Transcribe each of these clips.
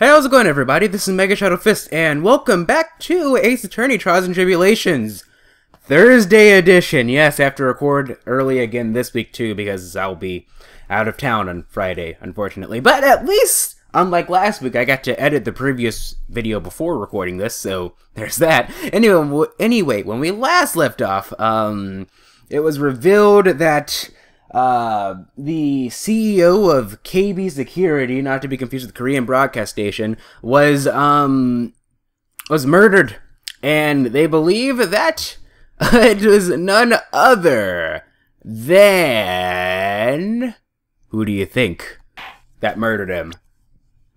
Hey, how's it going, everybody? This is MegaShadowFist, and welcome back to Ace Attorney Trials and Tribulations Thursday edition. Yes, I have to record early again this week, too, because I'll be out of town on Friday, unfortunately. But at least, unlike last week, I got to edit the previous video before recording this, so there's that. Anyway, when we last left off, it was revealed that the CEO of KB Security, not to be confused with the Korean broadcast station, was murdered, and they believe that it was none other than... Who do you think that murdered him?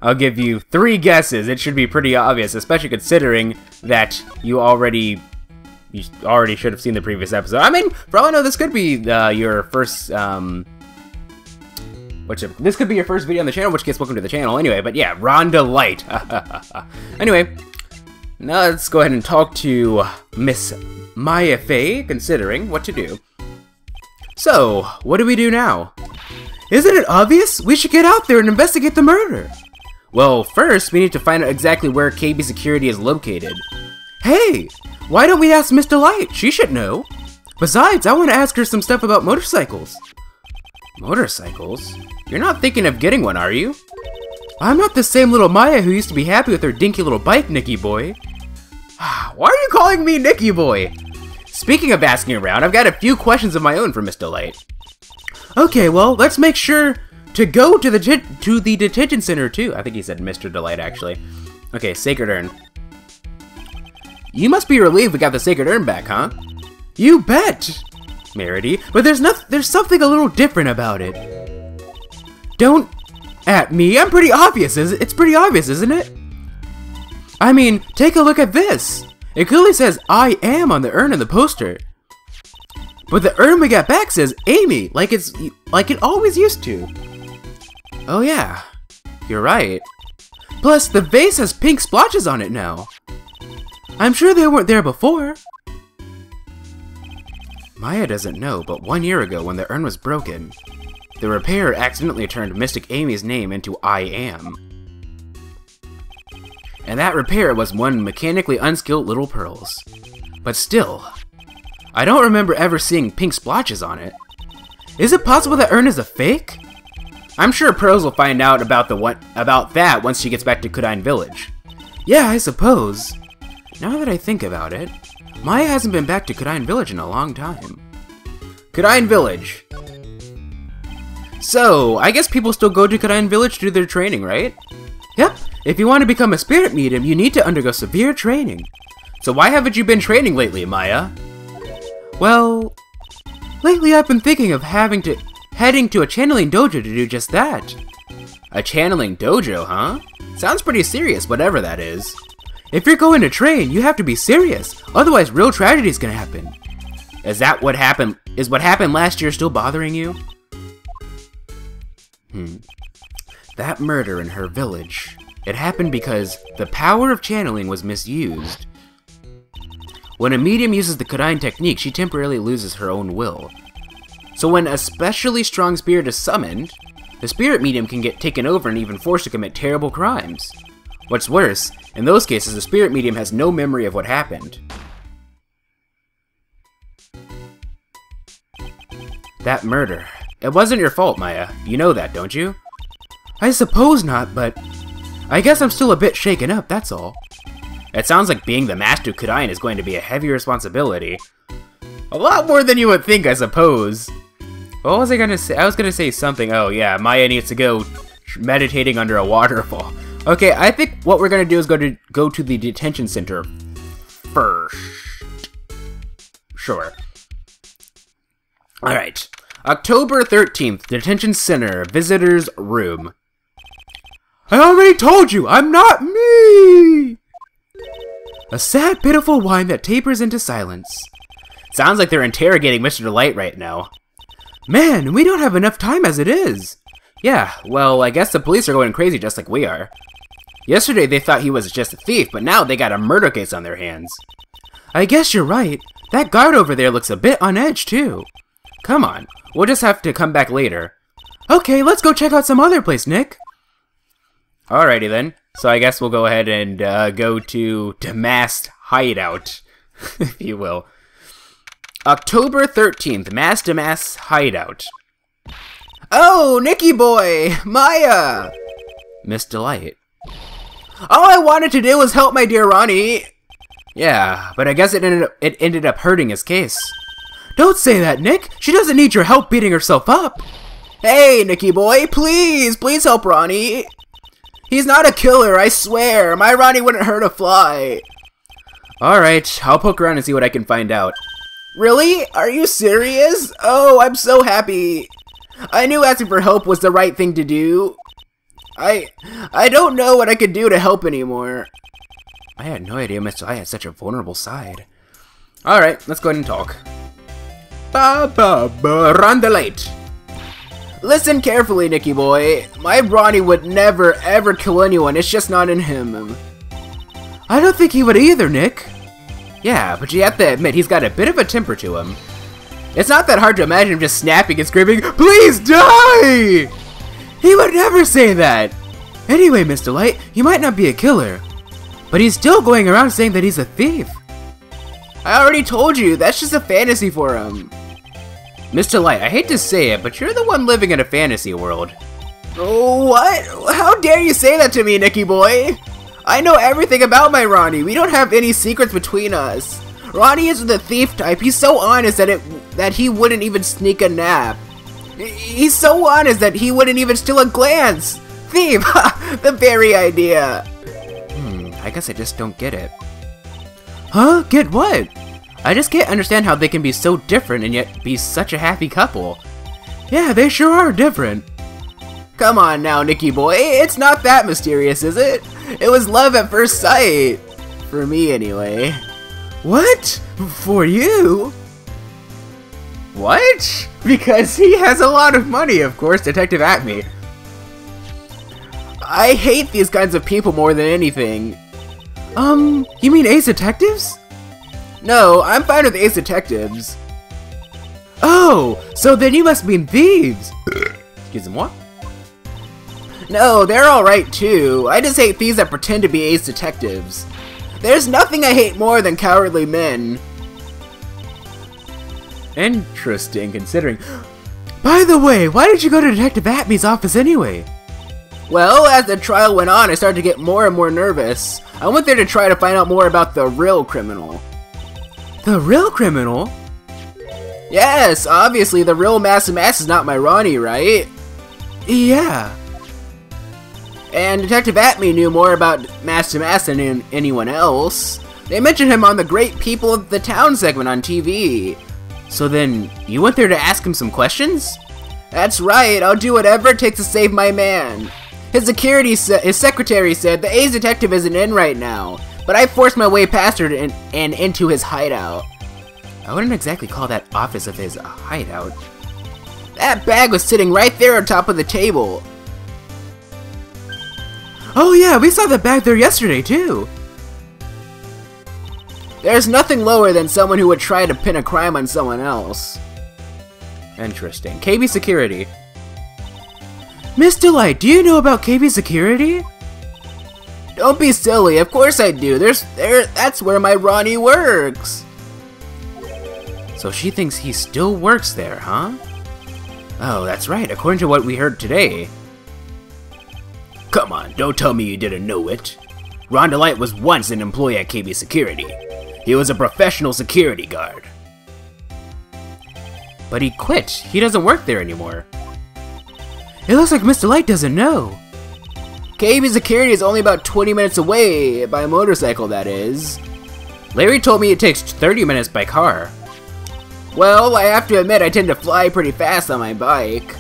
I'll give you 3 guesses. It should be pretty obvious, especially considering that you already should have seen the previous episode. I mean, for all I know, this could be your first, this could be your first video on the channel, which gets welcome to the channel anyway, but yeah, Rhonda Light. Anyway, now let's go ahead and talk to Miss Maya Fey, considering what to do. So, what do we do now? Isn't it obvious? We should get out there and investigate the murder. Well, first, we need to find out exactly where KB Security is located. Hey! Why don't we ask Mr. Light? She should know. Besides, I want to ask her some stuff about motorcycles. Motorcycles? You're not thinking of getting one, are you? I'm not the same little Maya who used to be happy with her dinky little bike, Nicky boy. Why are you calling me Nicky boy? Speaking of asking around, I've got a few questions of my own for Mr. Light. Okay, well, let's make sure to go to the detention center, too. I think he said Mr. Delight, actually. Okay, Sacred Urn. You must be relieved we got the Sacred Urn back, huh? You bet, Merity. But there's something a little different about it. Don't at me. I'm pretty obvious. It's pretty obvious, isn't it? I mean, take a look at this. It clearly says I am on the urn in the poster. But the urn we got back says Amy, like it always used to. Oh yeah, you're right. Plus, the vase has pink splotches on it now. I'm sure they weren't there before. Maya doesn't know, but 1 year ago when the urn was broken, the repairer accidentally turned Mystic Amy's name into I Am. And that repairer was one mechanically unskilled little Pearls. But still, I don't remember ever seeing pink splotches on it. Is it possible that urn is a fake? I'm sure Pearls will find out about that once she gets back to Kudine Village. Yeah, I suppose. Now that I think about it, Maya hasn't been back to Kudine Village in a long time. Kudine Village. So, I guess people still go to Kudine Village to do their training, right? Yep, if you want to become a spirit medium, you need to undergo severe training. So why haven't you been training lately, Maya? Well, lately I've been thinking of heading to a channeling dojo to do just that. A channeling dojo, huh? Sounds pretty serious, whatever that is. If you're going to train, you have to be serious, otherwise real tragedy's gonna happen. Is what happened last year still bothering you? That murder in her village. It happened because the power of channeling was misused. When a medium uses the Kudine technique, she temporarily loses her own will. So when a specially strong spirit is summoned, the spirit medium can get taken over and even forced to commit terrible crimes. What's worse, in those cases, the spirit medium has no memory of what happened. That murder. It wasn't your fault, Maya. You know that, don't you? I suppose not, but I guess I'm still a bit shaken up, that's all. It sounds like being the Master Kudine is going to be a heavy responsibility. A lot more than you would think, I suppose. What was I gonna say? I was gonna say something. Oh yeah, Maya needs to go meditating under a waterfall. Okay, I think what we're gonna do is go to the detention center first. Sure. Alright. October 13th, detention center, visitor's room. I already told you, I'm not me! A sad, pitiful whine that tapers into silence. Sounds like they're interrogating Mr. Delight right now. Man, we don't have enough time as it is. Yeah, well, I guess the police are going crazy just like we are. Yesterday they thought he was just a thief, but now they got a murder case on their hands. I guess you're right. That guard over there looks a bit on edge, too. Come on, we'll just have to come back later. Okay, let's go check out some other place, Nick. Alrighty then. So I guess we'll go ahead and go to Masked Hideout, if you will. October 13th, Masked Hideout. Oh, Nicky boy! Maya! Miss Delight. All I wanted to do was help my dear Ronnie. Yeah, but I guess it ended up hurting his case. Don't say that, Nick! She doesn't need your help beating herself up! Hey, Nicky boy, please help Ronnie! He's not a killer, I swear! My Ronnie wouldn't hurt a fly! Alright, I'll poke around and see what I can find out. Really? Are you serious? Oh, I'm so happy! I knew asking for help was the right thing to do. I don't know what I could do to help anymore. I had no idea Mr. I had such a vulnerable side. Alright, let's go ahead and talk. Run the light. Listen carefully, Nicky boy. My Ronnie would never ever kill anyone, it's just not in him. I don't think he would either, Nick. Yeah, but you have to admit he's got a bit of a temper to him. It's not that hard to imagine him just snapping and screaming, "Please die!" He would never say that! Anyway, Mr. Light, he might not be a killer, but he's still going around saying that he's a thief. I already told you, that's just a fantasy for him. Mr. Light, I hate to say it, but you're the one living in a fantasy world. Oh, what? How dare you say that to me, Nicky boy? I know everything about my Ronnie. We don't have any secrets between us. Ronnie is the thief type. He's so honest that he wouldn't even sneak a nap. He's so honest that he wouldn't even steal a glance. Thief! The very idea. I guess I just don't get it. Huh? Get what? I just can't understand how they can be so different and yet be such a happy couple. Yeah, they sure are different. Come on now, Nicky boy. It's not that mysterious, is it? It was love at first sight. For me, anyway. What? For you? What? Because he has a lot of money, of course, Detective Atme. I hate these kinds of people more than anything. You mean Ace Detectives? No, I'm fine with Ace Detectives. Oh, so then you must mean thieves. Excuse me, what? No, they're alright too. I just hate thieves that pretend to be Ace Detectives. There's nothing I hate more than cowardly men. Interesting, considering. By the way, why did you go to Detective Atme's office anyway? Well, as the trial went on, I started to get more and more nervous. I went there to try to find out more about the real criminal. The real criminal? Yes, obviously the real Mass is not my Ronnie, right? Yeah. And Detective Atme knew more about Mass than anyone else. They mentioned him on the Great People of the Town segment on TV. So then, you went there to ask him some questions? That's right, I'll do whatever it takes to save my man. His secretary said the Ace Detective isn't in right now, but I forced my way past her and into his hideout. I wouldn't exactly call that office of his a hideout. That bag was sitting right there on top of the table. Oh yeah, we saw the bag there yesterday too. There's nothing lower than someone who would try to pin a crime on someone else. Interesting. KB Security. Miss Delight, do you know about KB Security? Don't be silly, of course I do. That's where my Ronnie works. So she thinks he still works there, huh? Oh, that's right, according to what we heard today. Come on, don't tell me you didn't know it. Ron Delight was once an employee at KB Security. He was a professional security guard. But he quit. He doesn't work there anymore. It looks like Mr. Light doesn't know. KB Security is only about 20 minutes away, by motorcycle that is. Larry told me it takes 30 minutes by car. Well, I have to admit I tend to fly pretty fast on my bike.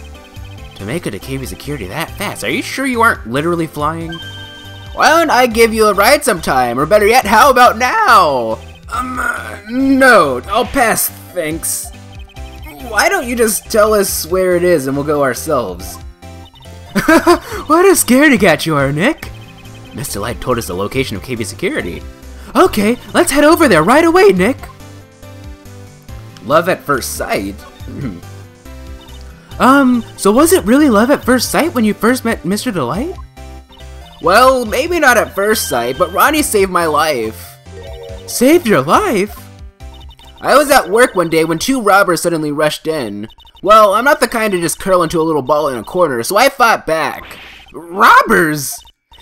To make it to KB Security that fast, are you sure you aren't literally flying? Why don't I give you a ride sometime, or better yet, how about now? No, I'll pass, thanks. Why don't you just tell us where it is and we'll go ourselves? What a scaredy cat you are, Nick! Mr. Light told us the location of KB Security. Okay, let's head over there right away, Nick! Love at first sight? So was it really love at first sight when you first met Mr. Delight? Well, maybe not at first sight, but Ronnie saved my life. Saved your life? I was at work one day when 2 robbers suddenly rushed in. Well, I'm not the kind to just curl into a little ball in a corner, so I fought back. Robbers?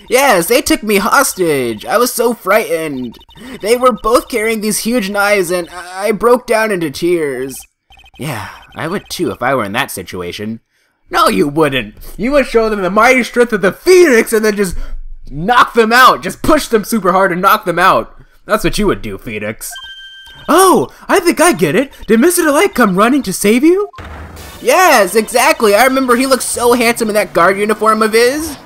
Yes, they took me hostage. I was so frightened. They were both carrying these huge knives and I broke down into tears. Yeah, I would too if I were in that situation. No, you wouldn't. You would show them the mighty strength of the Phoenix and then just knock them out. Just push them super hard and knock them out. That's what you would do, Phoenix. Oh, I think I get it. Did Mr. Delight come running to save you? Yes, exactly. I remember he looked so handsome in that guard uniform of his.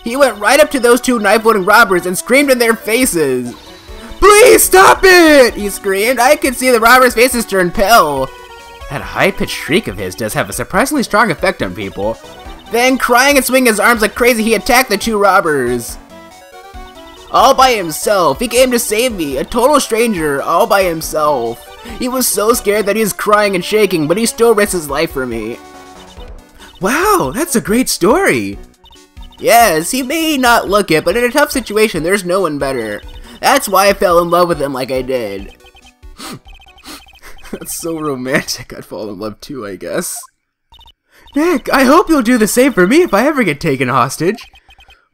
He went right up to those 2 knife-wielding robbers and screamed in their faces. Please stop it! He screamed. I could see the robbers' faces turn pale. That high-pitched shriek of his does have a surprisingly strong effect on people. Then, crying and swinging his arms like crazy, he attacked the 2 robbers. All by himself. He came to save me. A total stranger, all by himself. He was so scared that he was crying and shaking, but he still risked his life for me. Wow, that's a great story. Yes, he may not look it, but in a tough situation, there's no one better. That's why I fell in love with him like I did. That's so romantic. I'd fall in love too, I guess. Nick, I hope you'll do the same for me if I ever get taken hostage.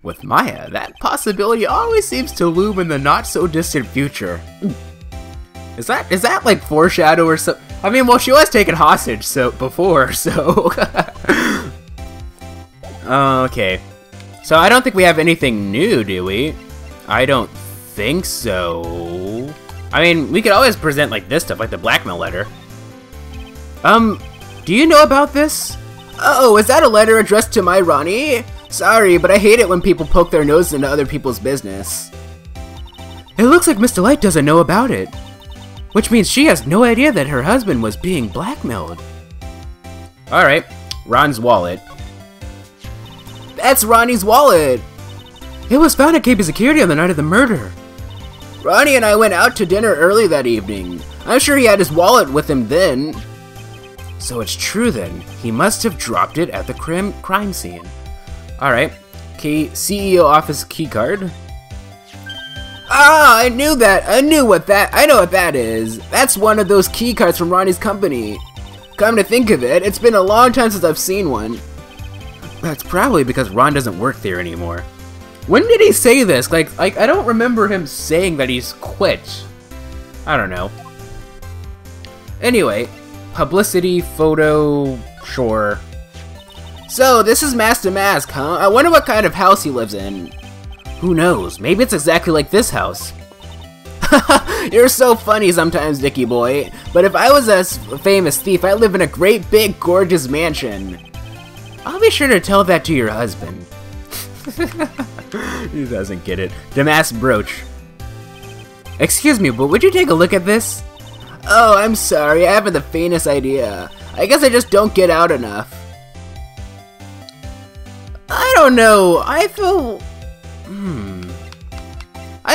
With Maya, that possibility always seems to loom in the not-so-distant future. Is that like foreshadow or something? I mean, well, she was taken hostage before, so... Okay. So I don't think we have anything new, do we? I don't think so. I mean, we could always present like this stuff, like the blackmail letter. Do you know about this? Oh, is that a letter addressed to my Ronnie? Sorry, but I hate it when people poke their nose into other people's business. It looks like Miss Delight doesn't know about it. Which means she has no idea that her husband was being blackmailed. Alright, Ron's wallet. That's Ronnie's wallet! It was found at KB Security on the night of the murder. Ronnie and I went out to dinner early that evening. I'm sure he had his wallet with him then. So it's true then. He must have dropped it at the crime scene. Alright. CEO office keycard. Ah, I knew that. I know what that is. That's one of those keycards from Ronnie's company. Come to think of it, it's been a long time since I've seen one. That's probably because Ron doesn't work there anymore. When did he say this? Like I don't remember him saying that he's quit. I don't know. Anyway, publicity, photo, sure. So, this is Mask to Mask, huh? I wonder what kind of house he lives in. Who knows? Maybe it's exactly like this house. You're so funny sometimes, Dicky boy. But if I was a famous thief, I'd live in a great, big, gorgeous mansion. I'll be sure to tell that to your husband. He doesn't get it. Damask brooch. Excuse me, but would you take a look at this? Oh, I'm sorry. I haven't the faintest idea. I guess I just don't get out enough. I don't know. I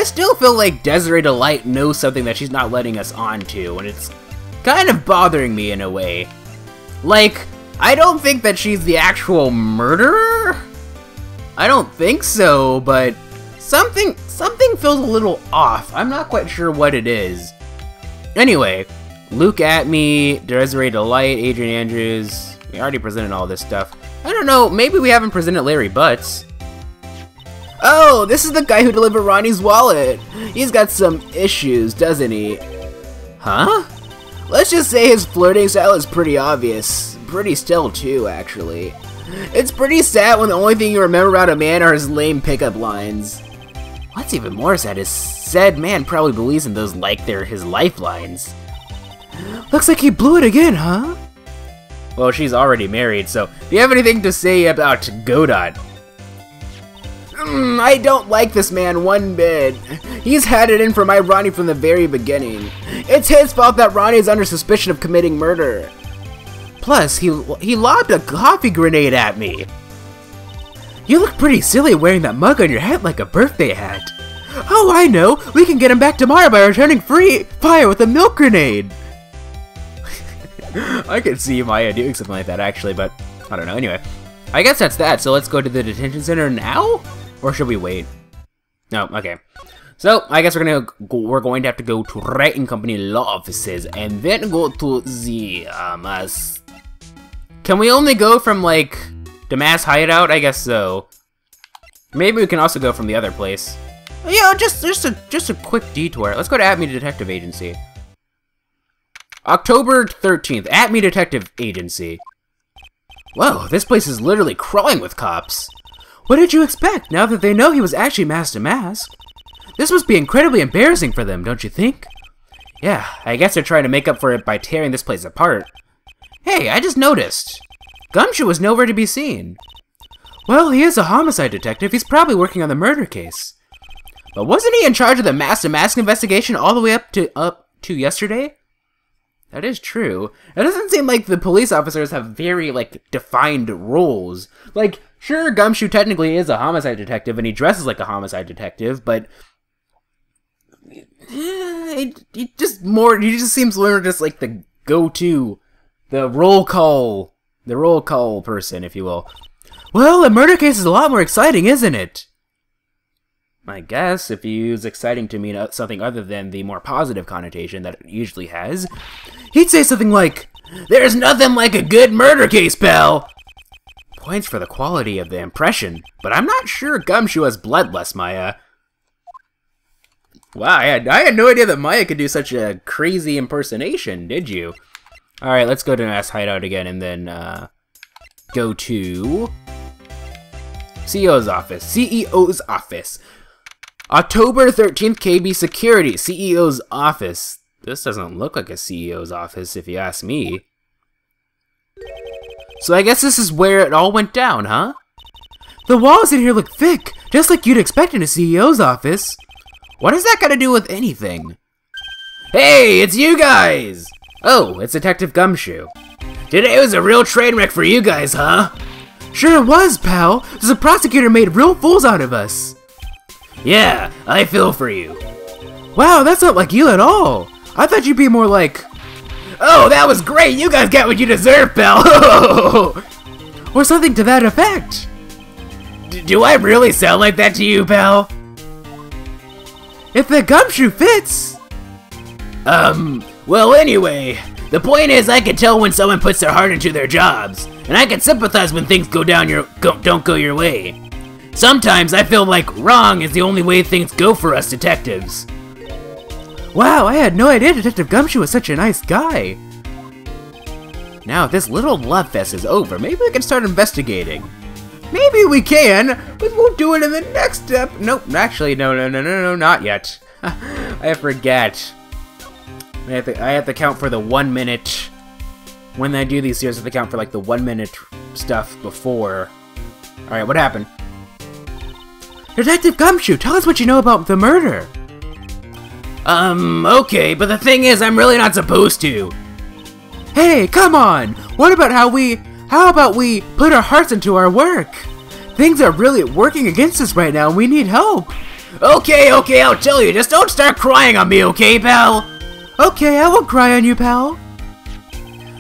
still feel like Desiree Delight knows something that she's not letting us on to, and it's kind of bothering me in a way. Like, I don't think that she's the actual murderer? I don't think so, but something feels a little off. I'm not quite sure what it is. Anyway, Luke Atme, Desiree Delight, Adrian Andrews. We already presented all this stuff. I don't know, maybe we haven't presented Larry Butts. Oh, this is the guy who delivered Ronnie's wallet. He's got some issues, doesn't he? Huh? Let's just say his flirting style is pretty obvious. Pretty still, too, actually. It's pretty sad when the only thing you remember about a man are his lame pickup lines. What's even more sad is said man probably believes in those like they're his lifelines. Looks like he blew it again, huh? Well, she's already married, so do you have anything to say about Godot? I don't like this man one bit. He's had it in for my Ronnie from the very beginning. It's his fault that Ronnie is under suspicion of committing murder. Plus, he lobbed a coffee grenade at me. You look pretty silly wearing that mug on your head like a birthday hat. Oh, I know! We can get him back tomorrow by returning fire with a milk grenade! I could see Maya doing something like that, actually, but I don't know. Anyway, I guess that's that, so let's go to the detention center now? Or should we wait? No, okay. So, I guess we're going to have to go to Wright and Company law offices, and then go to the, Can we only go from, like, the mass hideout? I guess so. Maybe we can also go from the other place. Yeah, just a quick detour. Let's go to Acme Detective Agency. October 13th, Acme Detective Agency. Whoa, this place is literally crawling with cops. What did you expect, now that they know he was actually masked to mask? This must be incredibly embarrassing for them, don't you think? Yeah, I guess they're trying to make up for it by tearing this place apart. Hey, I just noticed. Gumshoe was nowhere to be seen. Well, he is a homicide detective. He's probably working on the murder case. But wasn't he in charge of the mask-to-mask investigation all the way up to yesterday? That is true. It doesn't seem like the police officers have very, like, defined roles. Like, sure, Gumshoe technically is a homicide detective, and he dresses like a homicide detective, but he just seems more just like the go-to, the roll call person, if you will. Well, a murder case is a lot more exciting, isn't it? I guess, if you use exciting to mean something other than the more positive connotation that it usually has, he'd say something like, "There's nothing like a good murder case, pal!" Points for the quality of the impression, but I'm not sure Gumshoe has bloodlust, Maya. Wow, I had no idea that Maya could do such a crazy impersonation, did you? Alright, let's go to Mass Hideout again, and then, go to CEO's office. October 13th, KB Security, CEO's office. This doesn't look like a CEO's office, if you ask me. So I guess this is where it all went down, huh? The walls in here look thick, just like you'd expect in a CEO's office. What has that got to do with anything? Hey, it's you guys! Oh, it's Detective Gumshoe. Today was a real train wreck for you guys, huh? Sure it was, pal. The prosecutor made real fools out of us. Yeah, I feel for you. Wow, that's not like you at all. I thought you'd be more like, oh, that was great. You guys got what you deserve, pal. Or something to that effect. Do I really sound like that to you, pal? If the Gumshoe fits. Well, anyway, the point is I can tell when someone puts their heart into their jobs, and I can sympathize when things don't go your way. Sometimes I feel like wrong is the only way things go for us detectives. Wow, I had no idea Detective Gumshoe was such a nice guy. Now, if this little love fest is over, maybe we can start investigating. Maybe we can, but we'll do it in the next step. Nope, actually, no, not yet. I forget. I have to count for the 1 minute. When I do these series, I have to count for like the 1 minute stuff before. Alright, what happened? Detective Gumshoe, tell us what you know about the murder. Okay, but the thing is, I'm really not supposed to. Hey, come on! What about how about we put our hearts into our work? Things are really working against us right now and we need help. Okay, I'll tell you, just don't start crying on me, okay, pal? Okay, I won't cry on you, pal.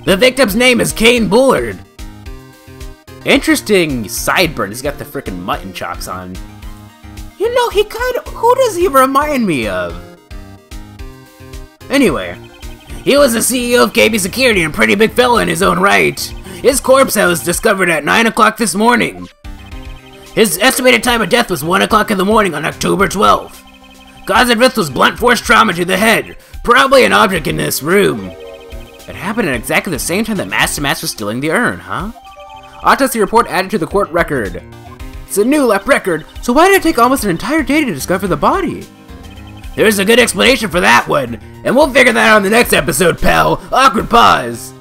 The victim's name is Kane Bullard. Interesting sideburn, he's got the frickin' mutton chops on. You know, who does he remind me of? Anyway, he was the CEO of KB Security and a pretty big fella in his own right. His corpse was discovered at 9 o'clock this morning. His estimated time of death was 1 o'clock in the morning on October 12th. Cause of death was blunt force trauma to the head, probably an object in this room. It happened at exactly the same time that Master was stealing the urn, huh? Autopsy report added to the court record. It's a new lap record, so why did it take almost an entire day to discover the body? There's a good explanation for that one, and we'll figure that out in the next episode, pal. Awkward pause.